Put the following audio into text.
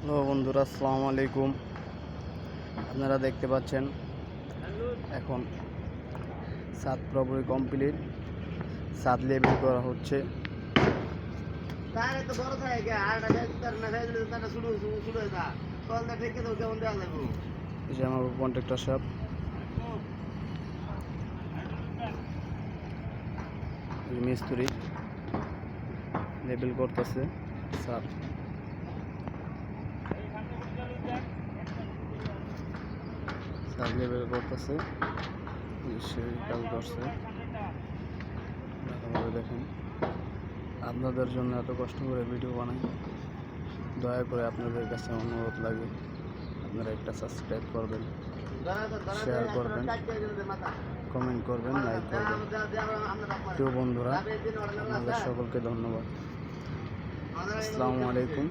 Hello বন্ধুরা, আসসালামু আলাইকুম। আপনারা দেখতে পাচ্ছেন এখন ছাদ পুরোপুরি কমপ্লিট, ছাদ লেবেল করা হচ্ছে। এই যে আমার কন্ট্রাক্টর সাহেব মিস্ত্রি লেবেল করতেছে ছাদ। ছাদ লেবেল করতেছে, সেই কাজ করছে। দেখেন, আপনাদের জন্য এত কষ্ট করে ভিডিও বানাই। দয়া করে আপনাদের কাছে অনুরোধ লাগে, আপনারা একটা সাবস্ক্রাইব করবেন, শেয়ার করবেন, কমেন্ট করবেন, লাইক করবেন। প্রিয় বন্ধুরা, আপনাদের সকলকে ধন্যবাদ। আসসালামু আলাইকুম।